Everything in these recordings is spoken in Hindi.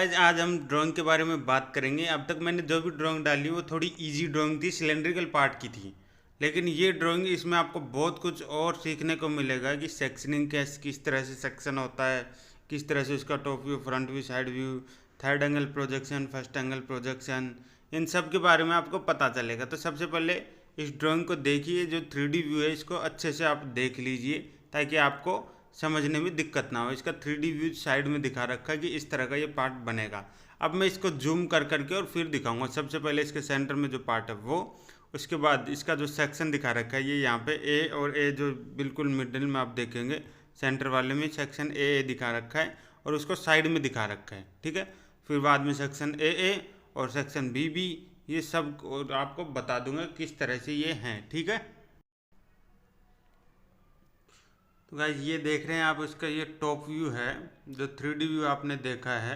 गाइज आज हम ड्राइंग के बारे में बात करेंगे। अब तक मैंने जो भी ड्राइंग डाली वो थोड़ी इजी ड्राइंग थी, सिलेंड्रिकल पार्ट की थी। लेकिन ये ड्राइंग इसमें आपको बहुत कुछ और सीखने को मिलेगा कि सेक्शनिंग किस तरह से सेक्शन होता है, किस तरह से उसका top view, front view, side view, third angle projection, first angle projection, इन सब के बारे में आपको पता चलेगा। तो सबसे पहले इस ड्राइंग को देखिए, जो 3D व्यू है इसको अच्छे से आप देख लीजिए ताकि आपको समझने में दिक्कत ना हो। इसका 3D व्यू साइड में दिखा रखा है कि इस तरह का ये पार्ट बनेगा। अब मैं इसको जूम कर करके और फिर दिखाऊंगा। सबसे पहले इसके सेंटर में जो पार्ट है वो, उसके बाद इसका जो सेक्शन दिखा रखा है ये यहाँ पे ए और ए जो बिल्कुल मिडिल में आप देखेंगे सेंटर वाले में सेक्शन ए दिखा रखा है और उसको साइड में दिखा रखा है, ठीक है। फिर बाद में सेक्शन ए और सेक्शन बी, ये सब और आपको बता दूंगा किस तरह से ये हैं, ठीक है। तो गाइस ये देख रहे हैं आप, इसका ये टॉप व्यू है। जो 3D व्यू आपने देखा है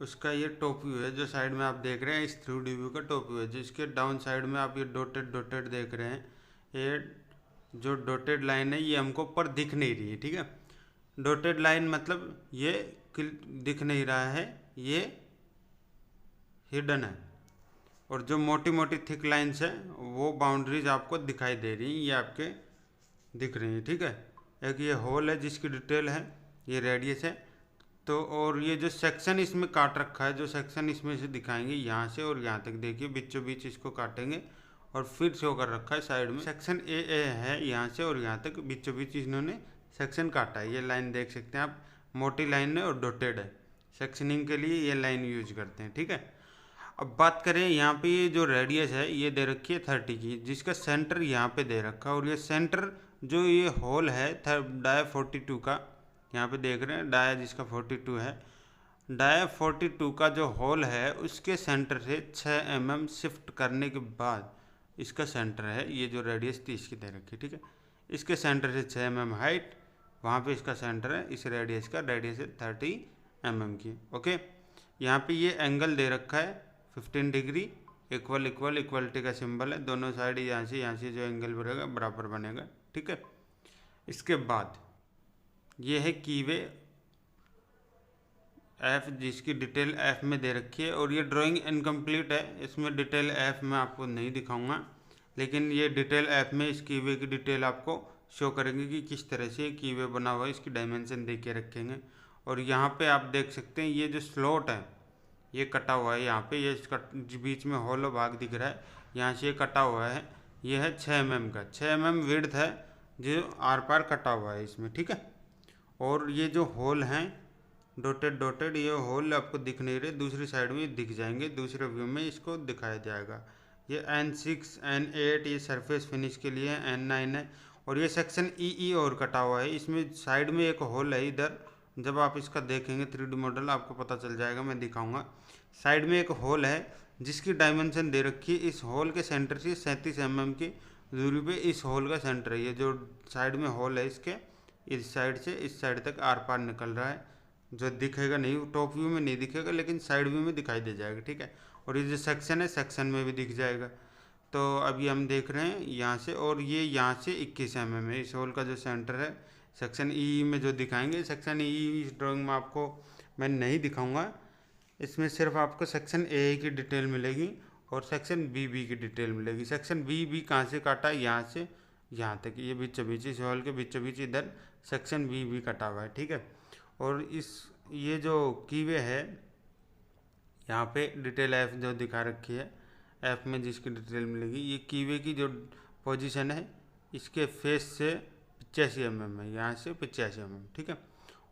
उसका ये टॉप व्यू है। जो साइड में आप देख रहे हैं इस 3D व्यू का टॉप व्यू है। जिसके डाउन साइड में आप ये डॉटेड देख रहे हैं, ये जो डॉटेड लाइन है ये हमको ऊपर दिख नहीं रही है, ठीक है। डॉटेड लाइन मतलब ये दिख नहीं रहा है, ये हिडन है। और जो मोटी मोटी थिक लाइन्स है वो बाउंड्रीज आपको दिखाई दे रही हैं, ये आपके दिख रही हैं, ठीक है। एक ये होल है जिसकी डिटेल है, ये रेडियस है। तो और ये जो सेक्शन इसमें काट रखा है, जो सेक्शन इसमें से दिखाएंगे यहाँ से और यहाँ तक, देखिए बीचों बीच इसको काटेंगे और फिर शो कर रखा है साइड में। सेक्शन ए है यहाँ से और यहाँ तक बीचों बीच इन्होंने सेक्शन काटा है। ये लाइन देख सकते हैं आप, मोटी लाइन है और डॉटेड है। सेक्शनिंग के लिए ये लाइन यूज करते हैं, ठीक है। अब बात करें यहाँ पे, ये जो रेडियस है ये दे रखी है 30 की, जिसका सेंटर यहाँ पे दे रखा है। और ये सेंटर जो ये होल है डाया 42 का, यहाँ पे देख रहे हैं डाया जिसका 42 है, डाया 42 का जो होल है उसके सेंटर से 6 mm शिफ्ट करने के बाद इसका सेंटर है, ये जो रेडियस 30 की दे रखी है, ठीक है। इसके सेंटर से 6 mm हाइट, वहाँ पे इसका सेंटर है। इस रेडियस का रेडियस है 30 mm की, ओके। यहाँ पे ये एंगल दे रखा है 15 डिग्री, इक्वलिटी का सिंबल है। दोनों साइड यहाँ से जो एंगल बनेगा बराबर बनेगा, ठीक है। इसके बाद ये है कीवे एफ, जिसकी डिटेल एफ में दे रखी है। और ये ड्राइंग इनकम्प्लीट है, इसमें डिटेल एफ में आपको नहीं दिखाऊंगा, लेकिन ये डिटेल एफ में इस कीवे की डिटेल आपको शो करेंगे कि किस तरह से कीवे बना हुआ है, इसकी डायमेंशन दे के रखेंगे। और यहाँ पे आप देख सकते हैं ये जो स्लॉट है ये कटा हुआ है, यहाँ पे ये इसका बीच में होलो भाग दिख रहा है, यहाँ से ये कटा हुआ है। ये है 6 mm का, 6 mm विड्थ है जो आर पार कटा हुआ है इसमें, ठीक है। और ये जो होल हैं डॉटेड ये होल आपको दिख नहीं रहे, दूसरी साइड में दिख जाएंगे, दूसरे व्यू में इसको दिखाया जाएगा। ये N6 N8 ये सरफेस फिनिश के लिए है, N9 है। और ये सेक्शन ई और कटा हुआ है, इसमें साइड में एक होल है इधर। जब आप इसका देखेंगे 3D मॉडल आपको पता चल जाएगा, मैं दिखाऊंगा। साइड में एक होल है जिसकी डायमेंशन दे रखी है, इस होल के सेंटर से 37 mm की दूरी पे इस होल का सेंटर है। ये जो साइड में होल है इसके इस साइड से इस साइड तक आर पार निकल रहा है, जो दिखेगा नहीं, टॉप व्यू में नहीं दिखेगा लेकिन साइड व्यू में दिखाई दे जाएगा, ठीक है। और ये जो सेक्शन है सेक्शन में भी दिख जाएगा। तो अभी हम देख रहे हैं यहाँ से, और ये यहाँ से 21 mm है इस होल का जो सेंटर है। सेक्शन ई में जो दिखाएंगे, सेक्शन ई इस ड्राइंग में आपको मैं नहीं दिखाऊंगा, इसमें सिर्फ आपको सेक्शन ए की डिटेल मिलेगी और सेक्शन बी की डिटेल मिलेगी। सेक्शन बी कहाँ से काटा है, यहाँ से यहाँ तक, ये बीचों बीच इस हॉल के बीचों बीच इधर सेक्शन बी कटा हुआ है, ठीक है। और इस ये जो कीवे है यहाँ पे डिटेल एफ जो दिखा रखी है, एफ में जिसकी डिटेल मिलेगी, ये कीवे की जो पोजीशन है इसके फेस से 85 mm है, यहाँ से 85 mm, ठीक है।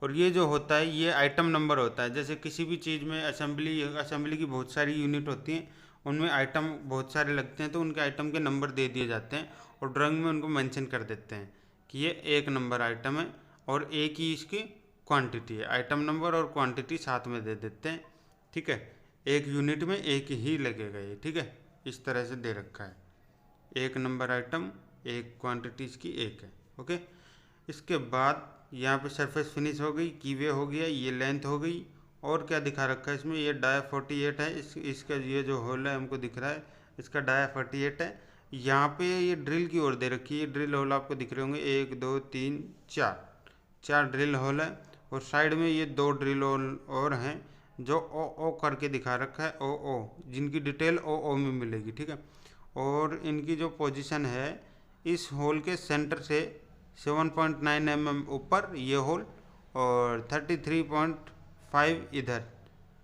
और ये जो होता है ये आइटम नंबर होता है। जैसे किसी भी चीज़ में असेंबली की बहुत सारी यूनिट होती हैं, उनमें आइटम बहुत सारे लगते हैं, तो उनके आइटम के नंबर दे दिए जाते हैं और ड्राइंग में उनको मेंशन कर देते हैं कि ये 1 नंबर आइटम है और एक ही इसकी क्वांटिटी है। आइटम नंबर और क्वांटिटी साथ में दे देते हैं, ठीक है। एक यूनिट में एक ही लगेगा ये, ठीक है। इस तरह से दे रखा है, 1 नंबर आइटम, एक क्वांटिटी इसकी 1 है, ओके। इसके बाद यहाँ पे सरफेस फिनिश हो गई, कीवे हो गया, ये लेंथ हो गई। और क्या दिखा रखा है इसमें, ये डाया 48 है। इसका ये जो होल है हमको दिख रहा है, इसका डाया 48 है। यहाँ पे ये ड्रिल की ओर दे रखी है, ड्रिल होल आपको दिख रहे होंगे, 1 2 3 4 ड्रिल होल है। और साइड में ये 2 ड्रिल होल और हैं जो ओ ओ करके दिखा रखा है, ओ ओ, जिनकी डिटेल ओ ओ में मिलेगी, ठीक है। और इनकी जो पोजीशन है, इस होल के सेंटर से 7.9 mm ऊपर ये होल और 33.5 इधर,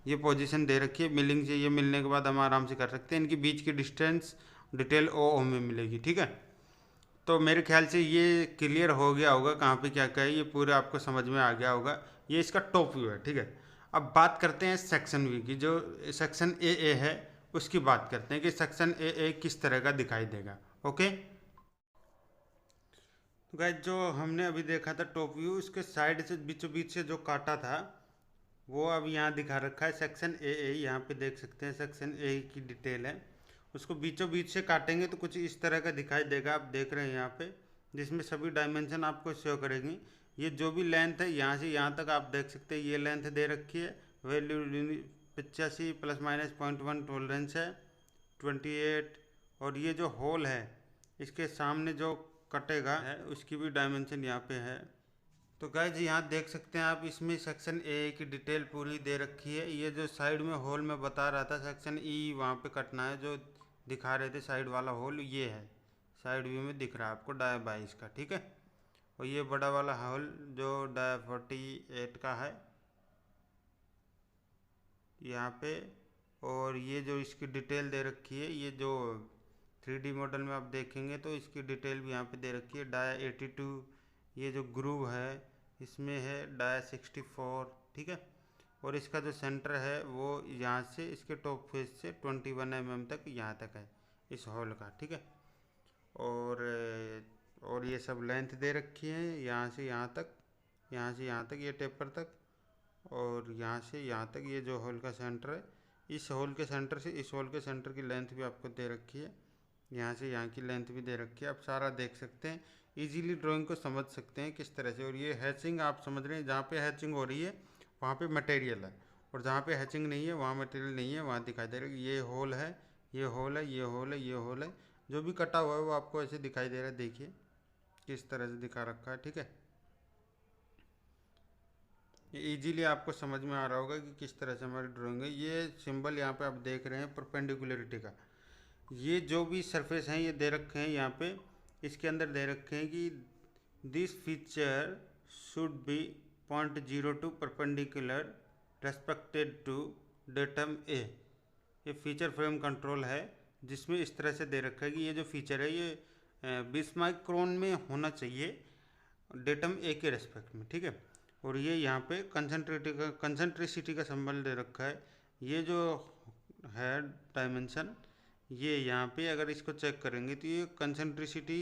ये पोजीशन दे रखी है। मिलिंग चाहिए, मिलने के बाद हम आराम से कर सकते हैं। इनकी बीच की डिस्टेंस डिटेल ओ ओ में मिलेगी, ठीक है। तो मेरे ख्याल से ये क्लियर हो गया होगा कहाँ पे क्या क्या है, ये पूरा आपको समझ में आ गया होगा। ये इसका टॉप व्यू है, ठीक है। अब बात करते हैं सेक्शन वी की। जो सेक्शन ए है उसकी बात करते हैं कि सेक्शन ए किस तरह का दिखाई देगा। ओके, तो गाइस जो हमने अभी देखा था टॉप व्यू, उसके साइड से बीचों बीच से जो काटा था वो अब यहाँ दिखा रखा है सेक्शन ए। यहाँ पे देख सकते हैं सेक्शन ए की डिटेल है। उसको बीचों बीच से काटेंगे तो कुछ इस तरह का दिखाई देगा, आप देख रहे हैं यहाँ पे, जिसमें सभी डायमेंशन आपको शो करेंगी। ये जो भी लेंथ है यहाँ से यहाँ तक आप देख सकते हैं, ये लेंथ दे रखी है। वैल्यू 85 ±0.1 टॉलरेंस है 28। और ये जो होल है इसके सामने जो कटेगा है उसकी भी डायमेंशन यहाँ पे है। तो गाइज यहाँ देख सकते हैं आप, इसमें सेक्शन ए की डिटेल पूरी दे रखी है। ये जो साइड में होल में बता रहा था सेक्शन ई, वहाँ पे कटना है, जो दिखा रहे थे साइड वाला होल ये है, साइड व्यू में दिख रहा है आपको डाया 22 का, ठीक है। और ये बड़ा वाला होल जो डाया 48 का है यहाँ पे। और ये जो इसकी डिटेल दे रखी है, ये जो 3D मॉडल में आप देखेंगे तो इसकी डिटेल भी यहाँ पे दे रखी है। डाया 82, ये जो ग्रूव है इसमें है डाया 64, ठीक है। और इसका जो सेंटर है वो यहाँ से इसके टॉप फेस से 21 mm तक यहाँ तक है इस हॉल का, ठीक है। और ये सब लेंथ दे रखी है यहाँ से यहाँ तक, यहाँ से यहाँ तक ये टेपर तक, और यहाँ से यहाँ तक ये जो हॉल का सेंटर है, इस हॉल के सेंटर से इस हॉल के सेंटर की लेंथ भी आपको दे रखी है। यहाँ से यहाँ की लेंथ भी दे रखी है, आप सारा देख सकते हैं, इजीली ड्राइंग को समझ सकते हैं किस तरह से। और ये हैचिंग आप समझ रहे हैं, जहाँ पे हैचिंग हो रही है वहाँ पे मटेरियल है, और जहाँ पे हैचिंग नहीं है वहाँ मटेरियल नहीं है, वहाँ दिखाई दे रहा है। ये होल है, ये होल है, ये होल है, ये होल है, जो भी कटा हुआ है वो आपको ऐसे दिखाई दे रहा है। देखिए किस तरह से दिखा रखा है, ठीक है। ये इजीली आपको समझ में आ रहा होगा कि किस तरह से हमारी ड्राइंग है। ये सिंबल यहाँ पे आप देख रहे हैं परपेंडिकुलरिटी का, ये जो भी सरफेस हैं ये दे रखे हैं यहाँ पे, इसके अंदर दे रखे हैं कि this feature should be 0.02 perpendicular respected to datum A. ये फीचर फ्रेम कंट्रोल है, जिसमें इस तरह से दे रखा है कि ये जो फीचर है ये 20 माइक्रोन में होना चाहिए डेटम ए के रेस्पेक्ट में, ठीक है। और ये यहाँ पे कंसंट्रेसिटी का सिंबल दे रखा है। ये जो है डायमेंशन, ये यहाँ पे अगर इसको चेक करेंगे तो ये कंसंट्रेसिटी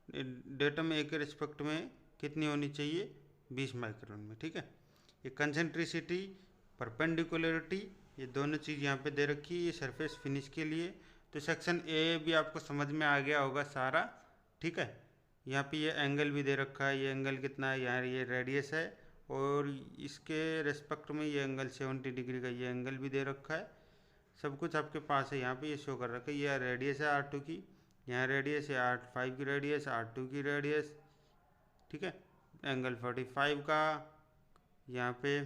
डेटम ए के रिस्पेक्ट में कितनी होनी चाहिए, 20 माइक्रोन में, ठीक है। ये कंसंट्रेसिटी, परपेंडिकुलरिटी, ये दोनों चीज़ यहाँ पे दे रखी है, ये सरफेस फिनिश के लिए। तो सेक्शन ए भी आपको समझ में आ गया होगा सारा, ठीक है। यहाँ पे ये एंगल भी दे रखा है, ये एंगल कितना है, यहाँ ये रेडियस है, और इसके रेस्पेक्ट में ये एंगल 70 डिग्री का ये एंगल भी दे रखा है। सब कुछ आपके पास है, यहाँ पे ये शो कर रखा है। ये रेडियस है R2 की, यहाँ रेडियस है R5 की रेडियस, R2 की रेडियस, ठीक है। एंगल 45 का यहाँ पे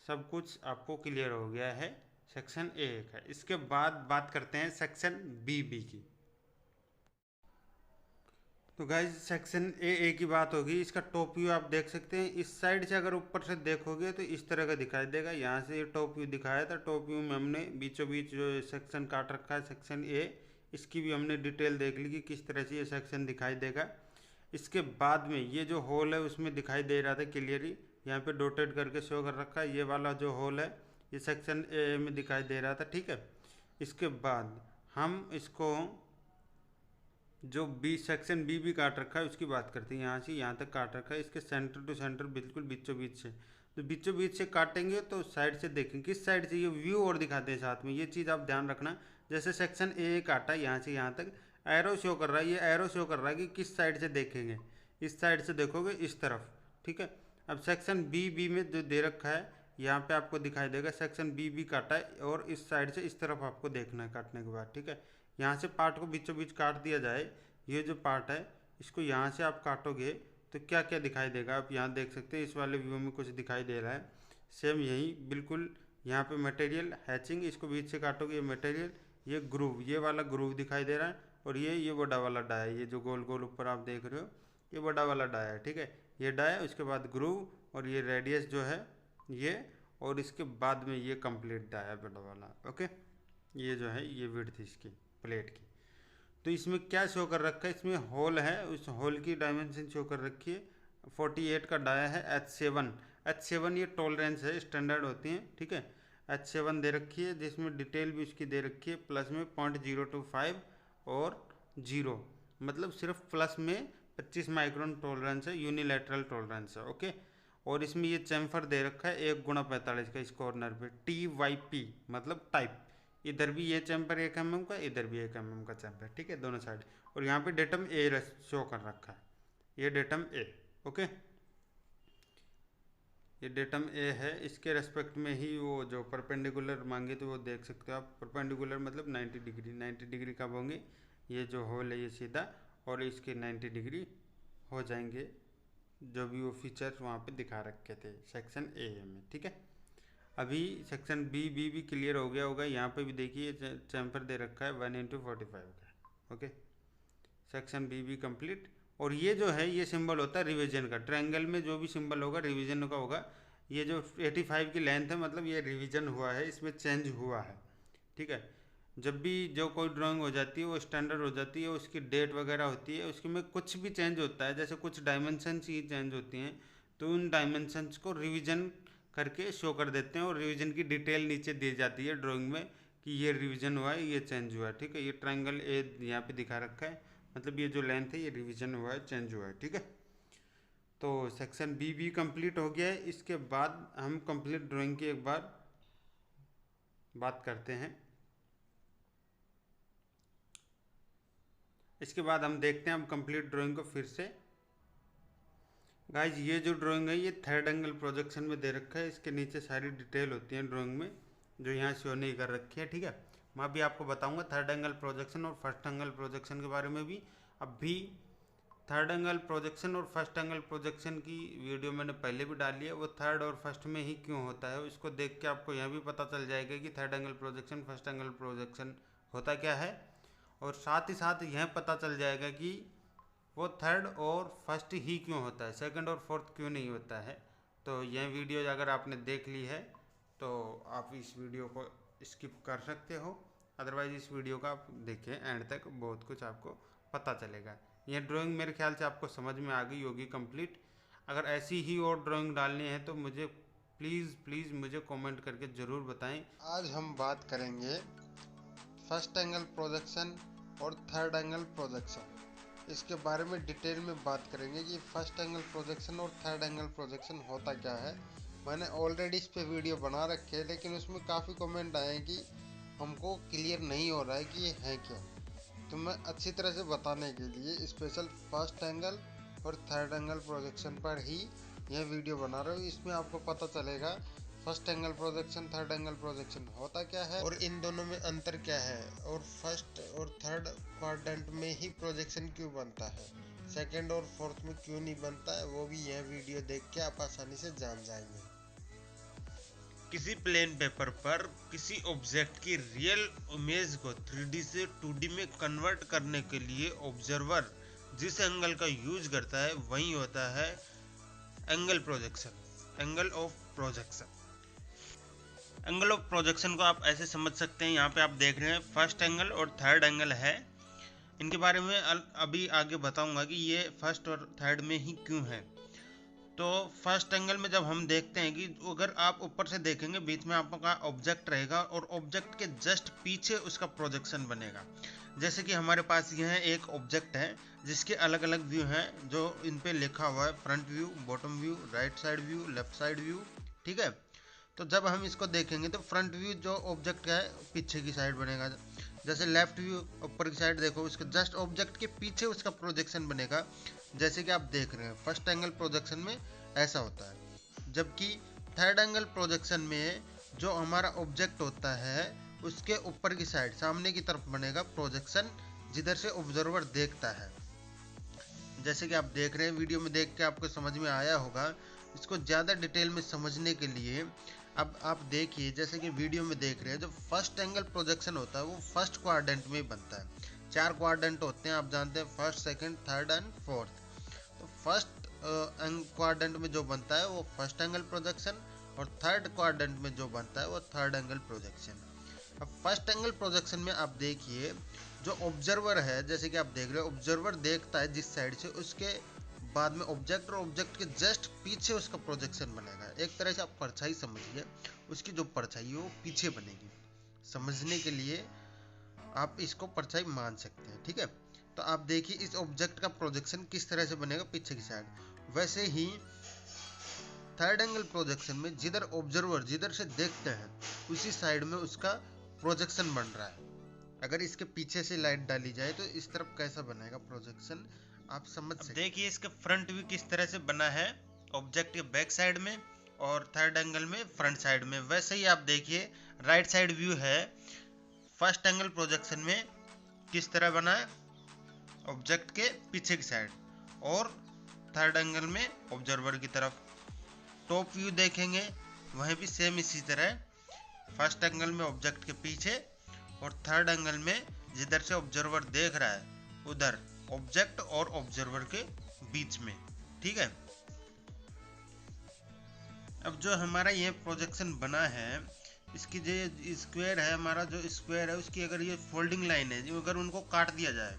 सब कुछ आपको क्लियर हो गया है सेक्शन ए का। इसके बाद बात करते हैं सेक्शन बी की। तो गाइज सेक्शन ए की बात होगी। इसका टॉप व्यू आप देख सकते हैं, इस साइड से अगर ऊपर से देखोगे तो इस तरह का दिखाई देगा। यहाँ से ये टॉप व्यू दिखाया था, टॉप व्यू में हमने बीचों बीच जो सेक्शन काट रखा है सेक्शन ए, इसकी भी हमने डिटेल देख ली कि किस तरह से ये सेक्शन दिखाई देगा। इसके बाद में ये जो होल है उसमें दिखाई दे रहा था क्लियरली, यहाँ पे डॉटेड करके शो कर रखा है। ये वाला जो होल है ये सेक्शन ए में दिखाई दे रहा था, ठीक है। इसके बाद हम इसको जो बी सेक्शन बी भी काट रखा है उसकी बात करते हैं। यहाँ से यहाँ तक काट रखा है, इसके सेंटर टू सेंटर बिल्कुल बीचों बीच से। तो बीचों बीच से काटेंगे तो साइड से देखेंगे, किस साइड से, ये व्यू और दिखाते हैं साथ में, ये चीज़ आप ध्यान रखना। जैसे सेक्शन ए काटा यहाँ से यहाँ तक, एरो शो कर रहा है, ये एरो शो कर रहा है कि किस साइड से देखेंगे, इस साइड से देखोगे इस तरफ, ठीक है। अब सेक्शन बी में जो दे रखा है यहाँ पे आपको दिखाई देगा सेक्शन बी काटा है, और इस साइड से इस तरफ आपको देखना है काटने के बाद, ठीक है। यहाँ से पार्ट को बीचों बीच काट दिया जाए, ये जो पार्ट है इसको यहाँ से आप काटोगे तो क्या क्या दिखाई देगा आप यहाँ देख सकते हैं। इस वाले व्यू में कुछ दिखाई दे रहा है, सेम यही बिल्कुल यहाँ पे मटेरियल हैचिंग, इसको बीच से काटोगे ये मटेरियल, ये ग्रूव, ये वाला ग्रूव दिखाई दे रहा है, और ये बड़ा वाला डाया, ये जो गोल गोल ऊपर आप देख रहे हो ये बड़ा वाला डाया है, ठीक है। ये डाया, उसके बाद ग्रूव, और ये रेडियस जो है ये, और इसके बाद में ये कंप्लीट डाया बड़ा वाला, ओके। ये जो है ये विड्थ इसकी प्लेट की। तो इसमें क्या शो कर रखा है, इसमें होल है, उस होल की डायमेंशन शो कर रखी है। 48 का डाया है, H7 ये टॉलरेंस है, स्टैंडर्ड होती हैं, ठीक है। H7 दे रखी है, जिसमें डिटेल भी उसकी दे रखी है, प्लस में 0.025 और 0, मतलब सिर्फ प्लस में 25 माइक्रोन टॉलरेंस है, यूनिलैटरल टॉलरेंस है, ओके। और इसमें ये चैम्फर दे रखा है 1x45 का इस कॉर्नर पे, TYP मतलब टाइप, इधर भी ये चैम्पर 1 mm का, इधर भी 1 mm का चैम्पर, ठीक है, दोनों साइड। और यहाँ पे डेटम ए शो कर रखा है, ये डेटम ए, ओके। ये डेटम ए है, इसके रेस्पेक्ट में ही वो जो परपेंडिकुलर मांगे तो वो देख सकते हो आप, परपेंडिकुलर मतलब 90 डिग्री, 90 डिग्री कब होंगे, ये जो होल है ये सीधा, और इसके 90 डिग्री हो जाएंगे, जो भी वो फीचर्स वहाँ पे दिखा रखे थे सेक्शन ए में, ठीक है। अभी सेक्शन बी भी क्लियर हो गया होगा। यहाँ पे भी देखिए चैम्पर दे रखा है 1x45 का, ओके। Section B complete. और ये जो है ये सिंबल होता है रिवीजन का, ट्रायंगल में जो भी सिंबल होगा रिवीजन का होगा। ये जो 85 की लेंथ है मतलब ये रिवीजन हुआ है, इसमें चेंज हुआ है, ठीक है। जब भी जो कोई ड्राइंग हो जाती है वो स्टैंडर्ड हो जाती है, उसकी डेट वगैरह होती है, उसके में कुछ भी चेंज होता है, जैसे कुछ डायमेंशंस ही चेंज होती हैं, तो उन डायमेंशंस को रिवीजन करके शो कर देते हैं, और रिवीजन की डिटेल नीचे दी जाती है ड्राइंग में कि ये रिवीजन हुआ है, ये चेंज हुआ है, ठीक है। ये ट्रायंगल ए यहाँ पे दिखा रखा है, मतलब ये जो लेंथ है ये रिवीजन हुआ है, चेंज हुआ है, ठीक है। तो सेक्शन बी कंप्लीट हो गया है। इसके बाद हम कंप्लीट ड्राइंग की एक बार बात करते हैं। इसके बाद हम देखते हैं हम कंप्लीट ड्राइंग को फिर से। गाइज ये जो ड्राइंग है ये थर्ड एंगल प्रोजेक्शन में दे रखा है, इसके नीचे सारी डिटेल होती है ड्राइंग में जो यहाँ शो नहीं कर रखी है, ठीक है। मैं अभी आपको बताऊंगा थर्ड एंगल प्रोजेक्शन और फर्स्ट एंगल प्रोजेक्शन के बारे में भी। अभी थर्ड एंगल प्रोजेक्शन और फर्स्ट एंगल प्रोजेक्शन की वीडियो मैंने पहले भी डाली है, वो थर्ड और फर्स्ट में ही क्यों होता है इसको देख के आपको यह भी पता चल जाएगा कि third angle projection first angle projection होता क्या है, और साथ ही साथ यह पता चल जाएगा कि वो थर्ड और फर्स्ट ही क्यों होता है, सेकंड और फोर्थ क्यों नहीं होता है। तो यह वीडियो अगर आपने देख ली है तो आप इस वीडियो को स्किप कर सकते हो, अदरवाइज इस वीडियो का आप देखें एंड तक, बहुत कुछ आपको पता चलेगा। यह ड्राइंग मेरे ख्याल से आपको समझ में आ गई होगी कंप्लीट। अगर ऐसी ही और ड्राइंग डालनी है तो मुझे प्लीज़ मुझे कमेंट करके ज़रूर बताएं। आज हम बात करेंगे फर्स्ट एंगल प्रोजेक्शन और थर्ड एंगल प्रोजेक्शन, इसके बारे में डिटेल में बात करेंगे कि फर्स्ट एंगल प्रोजेक्शन और थर्ड एंगल प्रोजेक्शन होता क्या है। मैंने ऑलरेडी इस पे वीडियो बना रखे है, लेकिन उसमें काफ़ी कमेंट आए कि हमको क्लियर नहीं हो रहा है कि ये है क्या। तो मैं अच्छी तरह से बताने के लिए स्पेशल फर्स्ट एंगल और थर्ड एंगल प्रोजेक्शन पर ही यह वीडियो बना रहा हूँ। इसमें आपको पता चलेगा first angle projection third angle projection होता क्या है और इन दोनों में अंतर क्या है, और फर्स्ट और थर्ड क्वाड्रेंट में ही प्रोजेक्शन क्यों बनता है, सेकंड और फोर्थ में क्यों नहीं बनता है, वो भी यह वीडियो देख के आप आसानी से जान जाएंगे। किसी प्लेन पेपर पर किसी ऑब्जेक्ट की रियल इमेज को 3D से 2D में कन्वर्ट करने के लिए ऑब्जर्वर जिस एंगल का यूज करता है वही होता है angle projection, angle of projection. Angle of projection को आप ऐसे समझ सकते हैं, यहाँ पे आप देख रहे हैं फर्स्ट एंगल और थर्ड एंगल है। इनके बारे में अभी आगे बताऊंगा कि ये फर्स्ट और थर्ड में ही क्यों है। तो फर्स्ट एंगल में जब हम देखते हैं कि अगर आप ऊपर से देखेंगे बीच में आपका ऑब्जेक्ट रहेगा और ऑब्जेक्ट के जस्ट पीछे उसका प्रोजेक्शन बनेगा। जैसे कि हमारे पास यह एक ऑब्जेक्ट है जिसके अलग अलग व्यू हैं जो इन पे लिखा हुआ है, front view, bottom view, right side view, left side view, ठीक है। तो जब हम इसको देखेंगे तो फ्रंट व्यू जो ऑब्जेक्ट का है पीछे की साइड बनेगा, जैसे लेफ्ट व्यू ऊपर की साइड देखो उसके जस्ट ऑब्जेक्ट के पीछे उसका प्रोजेक्शन बनेगा, जैसे कि आप देख रहे हैं फर्स्ट एंगल प्रोजेक्शन में ऐसा होता है। जबकि थर्ड एंगल प्रोजेक्शन में जो हमारा ऑब्जेक्ट होता है उसके ऊपर की साइड सामने की तरफ बनेगा प्रोजेक्शन, जिधर से ऑब्जर्वर देखता है। जैसे कि आप देख रहे हैं वीडियो में देख के आपको समझ में आया होगा, इसको ज़्यादा डिटेल में समझने के लिए अब आप देखिए, जैसे कि वीडियो में देख रहे हैं, जो फर्स्ट एंगल प्रोजेक्शन होता है वो फर्स्ट क्वाड्रेंट में बनता है। 4 क्वाड्रेंट होते हैं, आप जानते हैं, first, second, third and fourth. तो फर्स्ट क्वाड्रेंट में जो बनता है वो फर्स्ट एंगल प्रोजेक्शन, और थर्ड क्वाड्रेंट में जो बनता है वो थर्ड एंगल प्रोजेक्शन। अब फर्स्ट एंगल प्रोजेक्शन में आप देखिए, जो ऑब्जर्वर है, जैसे कि आप देख रहे हो, ऑब्जर्वर देखता है जिस साइड से, उसके बाद में ऑब्जेक्ट, और ऑब्जेक्ट के जस्ट पीछे उसका प्रोजेक्शन बनेगा। एक तरह से आप परछाई समझिए, उसकी जो परछाई है वो पीछे बनेगी। समझने के लिए आप इसको परछाई मान सकते हैं, ठीक है। तो आप देखिए इस ऑब्जेक्ट का प्रोजेक्शन किस तरह से बनेगा पीछे की साइड। वैसे ही थर्ड एंगल प्रोजेक्शन में जिधर ऑब्जर्वर जिधर से देखते हैं उसी साइड में उसका प्रोजेक्शन बन रहा है। अगर इसके पीछे से लाइट डाली जाए तो इस तरफ कैसा बनेगा प्रोजेक्शन, आप समझ सकते हैं। देखिए इसका फ्रंट व्यू किस तरह से बना है ऑब्जेक्ट के बैक साइड में, और थर्ड एंगल में फ्रंट साइड में। वैसे ही आप देखिए राइट साइड व्यू है फर्स्ट एंगल प्रोजेक्शन में किस तरह बना है ऑब्जेक्ट के पीछे की साइड, और थर्ड एंगल में ऑब्जर्वर की तरफ। टॉप व्यू देखेंगे वहीं भी सेम इसी तरह, फर्स्ट एंगल में ऑब्जेक्ट के पीछे, और थर्ड एंगल में जिधर से ऑब्जर्वर देख रहा है उधर ऑब्जेक्ट और ऑब्जर्वर के बीच में, ठीक है। अब जो हमारा ये प्रोजेक्शन बना है, इसकी जो स्क्वायर है, हमारा जो स्क्वायर है उसकी अगर ये फोल्डिंग लाइन है, जो अगर उनको काट दिया जाए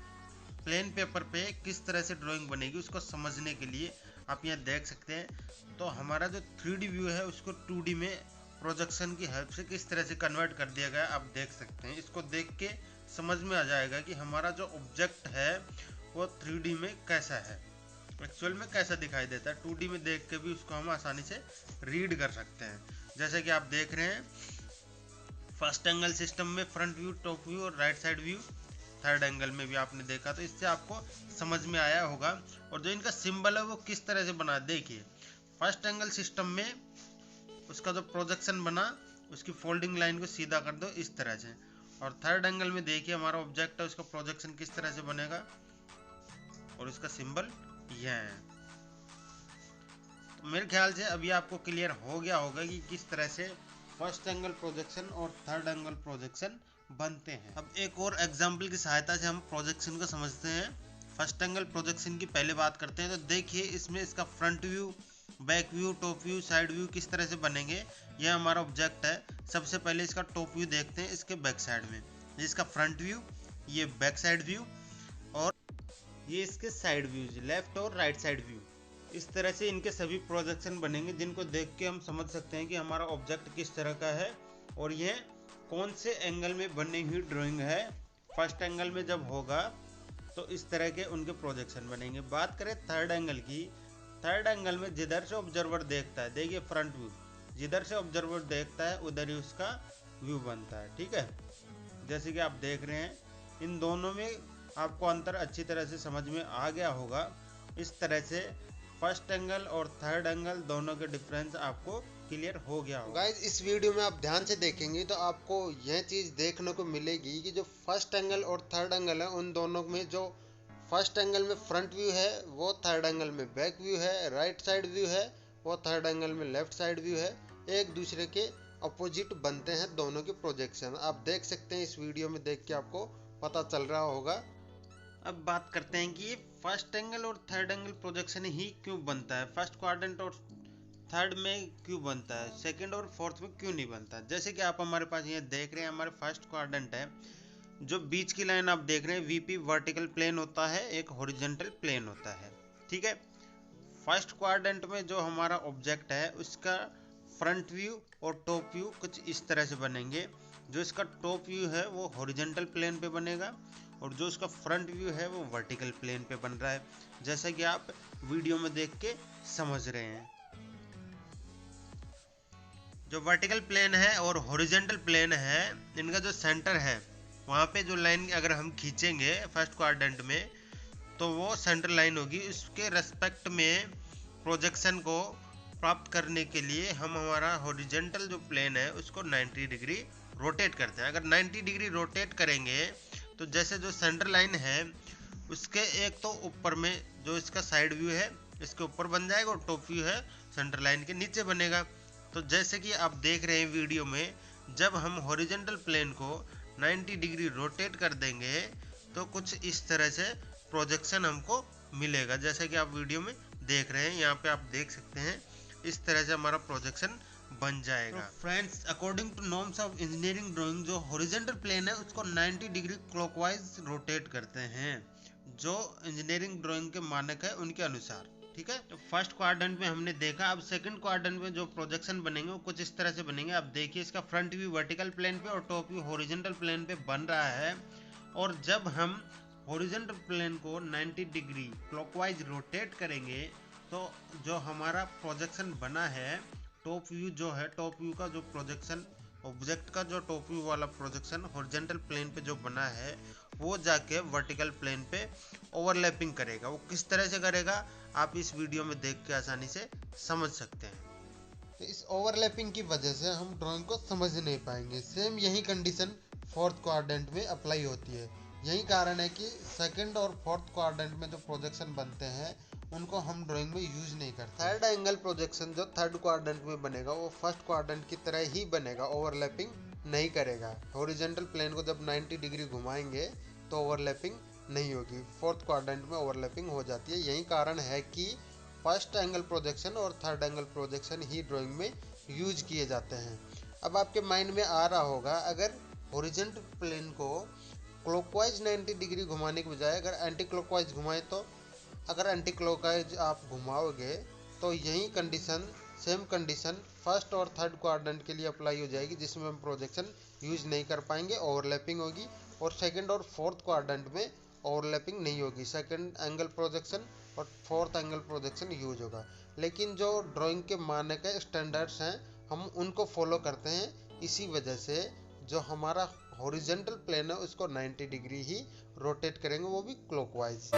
प्लेन पेपर पे किस तरह से ड्राइंग बनेगी उसको समझने के लिए आप यहाँ देख सकते हैं। तो हमारा जो 3D व्यू है उसको 2D में प्रोजेक्शन की हेल्प से किस तरह से कन्वर्ट कर दिया गया आप देख सकते हैं। इसको देख के समझ में आ जाएगा कि हमारा जो ऑब्जेक्ट है वो 3D में कैसा है, एक्चुअल में कैसा दिखाई देता है। 2D में देख के भी उसको हम आसानी से रीड कर सकते हैं। जैसे कि आप देख रहे हैं फर्स्ट एंगल सिस्टम में फ्रंट व्यू, टॉप व्यू और right side view, third angle में भी आपने देखा, तो इससे आपको समझ में आया होगा। और जो इनका सिंबल है वो किस तरह से बना, देखिए फर्स्ट एंगल सिस्टम में उसका जो प्रोजेक्शन बना उसकी फोल्डिंग लाइन को सीधा कर दो इस तरह से, और थर्ड एंगल में देखिए हमारा ऑब्जेक्ट है उसका प्रोजेक्शन किस तरह से बनेगा, और इसका सिंबल यह है। तो मेरे ख्याल से अभी आपको क्लियर हो गया होगा कि किस तरह से फर्स्ट एंगल प्रोजेक्शन और थर्ड एंगल प्रोजेक्शन बनते हैं। अब एक और एग्जांपल की सहायता से हम प्रोजेक्शन को समझते हैं। फर्स्ट एंगल प्रोजेक्शन की पहले बात करते हैं। तो देखिए इसमें इसका front view, back view, top view, side view किस तरह से बनेंगे। यह हमारा ऑब्जेक्ट है। सबसे पहले इसका टॉप व्यू देखते हैं इसके बैक साइड में, इसका फ्रंट व्यू, ये बैक साइड व्यू, और ये इसके साइड व्यूज, लेफ्ट और राइट साइड व्यू। इस तरह से इनके सभी प्रोजेक्शन बनेंगे जिनको देख के हम समझ सकते हैं कि हमारा ऑब्जेक्ट किस तरह का है और यह कौन से एंगल में बनी हुई ड्राइंग है। फर्स्ट एंगल में जब होगा तो इस तरह के उनके प्रोजेक्शन बनेंगे। बात करें थर्ड एंगल की, थर्ड एंगल में जिधर से ऑब्जर्वर देखता है, देखिए फ्रंट व्यू, जिधर से ऑब्जर्वर देखता है उधर ही उसका व्यू बनता है, ठीक है। जैसे कि आप देख रहे हैं इन दोनों में आपको अंतर अच्छी तरह से समझ में आ गया होगा। इस तरह से फर्स्ट एंगल और थर्ड एंगल दोनों के डिफरेंस आपको क्लियर हो गया होगा। गाइज इस वीडियो में आप ध्यान से देखेंगे तो आपको यह चीज़ देखने को मिलेगी कि जो फर्स्ट एंगल और थर्ड एंगल है उन दोनों में जो फर्स्ट एंगल में फ्रंट व्यू है वो थर्ड एंगल में बैक व्यू है, राइट साइड व्यू है वो थर्ड एंगल में लेफ्ट साइड व्यू है, एक दूसरे के अपोजिट बनते हैं दोनों के प्रोजेक्शन। आप देख सकते हैं इस वीडियो में देख के आपको पता चल रहा होगा। अब बात करते हैं कि फर्स्ट एंगल और थर्ड एंगल प्रोजेक्शन ही क्यों बनता है, फर्स्ट क्वाड्रेंट और थर्ड में क्यों बनता है, सेकंड और फोर्थ में क्यों नहीं बनता। जैसे कि आप हमारे पास ये देख रहे हैं हमारे फर्स्ट क्वाड्रेंट है, जो बीच की लाइन आप देख रहे हैं वीपी वर्टिकल प्लेन होता है, एक हॉरिजॉन्टल प्लेन होता है, ठीक है। फर्स्ट क्वाड्रेंट में जो हमारा ऑब्जेक्ट है उसका फ्रंट व्यू और टॉप व्यू कुछ इस तरह से बनेंगे। जो इसका टॉप व्यू है वो हॉरिजॉन्टल प्लेन पे बनेगा और जो इसका फ्रंट व्यू है वो वर्टिकल प्लेन पे बन रहा है, जैसा कि आप वीडियो में देख के समझ रहे हैं। जो वर्टिकल प्लेन है और हॉरिजॉन्टल प्लेन है, इनका जो सेंटर है वहाँ पे जो लाइन अगर हम खींचेंगे फर्स्ट क्वाड्रेंट में तो वो सेंटर लाइन होगी। इसके रेस्पेक्ट में प्रोजेक्शन को प्राप्त करने के लिए हम हमारा हॉरिजॉन्टल जो प्लेन है उसको 90 डिग्री रोटेट करते हैं। अगर 90 डिग्री रोटेट करेंगे तो जैसे जो सेंटर लाइन है उसके एक तो ऊपर में जो इसका साइड व्यू है इसके ऊपर बन जाएगा और टॉप व्यू है सेंटर लाइन के नीचे बनेगा। तो जैसे कि आप देख रहे हैं वीडियो में, जब हम हॉरिजॉन्टल प्लेन को 90 डिग्री रोटेट कर देंगे तो कुछ इस तरह से प्रोजेक्शन हमको मिलेगा, जैसे कि आप वीडियो में देख रहे हैं। यहाँ पे आप देख सकते हैं इस तरह से हमारा प्रोजेक्शन बन जाएगा। तो friends, according to norms of engineering drawing, जो हॉरिजॉन्टल प्लेन है उसको 90 डिग्री क्लॉकवाइज रोटेट करते हैं, जो इंजीनियरिंग ड्राइंग के मानक है उनके अनुसार। ठीक है, तो फर्स्ट क्वाड्रेंट में हमने देखा। अब सेकंड क्वाड्रेंट में जो प्रोजेक्शन बनेंगे वो कुछ इस तरह से बनेंगे। अब देखिए, इसका फ्रंट व्यू वर्टिकल प्लेन पे और टॉप व्यू हॉरिजॉन्टल प्लेन पे बन रहा है। और जब हम हॉरिजॉन्टल प्लेन को 90 डिग्री क्लॉकवाइज रोटेट करेंगे तो जो हमारा प्रोजेक्शन बना है, टॉप व्यू जो है, टॉप व्यू का जो प्रोजेक्शन, ऑब्जेक्ट का जो टॉप व्यू वाला प्रोजेक्शन हॉरिजॉन्टल प्लेन पे जो बना है वो जाके वर्टिकल प्लेन पे ओवरलैपिंग करेगा। वो किस तरह से करेगा आप इस वीडियो में देख के आसानी से समझ सकते हैं। तो इस ओवरलैपिंग की वजह से हम ड्राइंग को समझ नहीं पाएंगे। सेम यही कंडीशन फोर्थ क्वाड्रेंट में अप्लाई होती है। यही कारण है कि सेकंड और फोर्थ क्वाड्रेंट में जो प्रोजेक्शन बनते हैं उनको हम ड्राइंग में यूज नहीं करते। थर्ड एंगल प्रोजेक्शन जो थर्ड क्वाड्रेंट में बनेगा वो फर्स्ट क्वाड्रेंट की तरह ही बनेगा, ओवरलैपिंग नहीं करेगा। हॉरिजॉन्टल प्लेन को जब 90 डिग्री घुमाएंगे तो ओवरलैपिंग नहीं होगी, फोर्थ क्वाड्रेंट में ओवरलैपिंग हो जाती है। यही कारण है कि फर्स्ट एंगल प्रोजेक्शन और थर्ड एंगल प्रोजेक्शन ही ड्राइंग में यूज किए जाते हैं। अब आपके माइंड में आ रहा होगा, अगर हॉरिजॉन्टल प्लेन को क्लॉकवाइज 90 डिग्री घुमाने के बजाय अगर एंटी क्लॉकवाइज घुमाए, तो अगर एंटी क्लॉकवाइज आप घुमाओगे तो यही कंडीशन, सेम कंडीशन फर्स्ट और थर्ड क्वाड्रेंट के लिए अप्लाई हो जाएगी, जिसमें हम प्रोजेक्शन यूज नहीं कर पाएंगे, ओवरलैपिंग होगी। और सेकंड और फोर्थ क्वाड्रेंट में ओवरलैपिंग नहीं होगी, सेकंड एंगल प्रोजेक्शन और फोर्थ एंगल प्रोजेक्शन यूज होगा। लेकिन जो ड्राइंग के मानक है, स्टैंडर्ड्स हैं, हम उनको फॉलो करते हैं। इसी वजह से जो हमारा हॉरिजॉन्टल प्लेन है उसको 90 डिग्री ही रोटेट करेंगे, वो भी क्लॉकवाइज।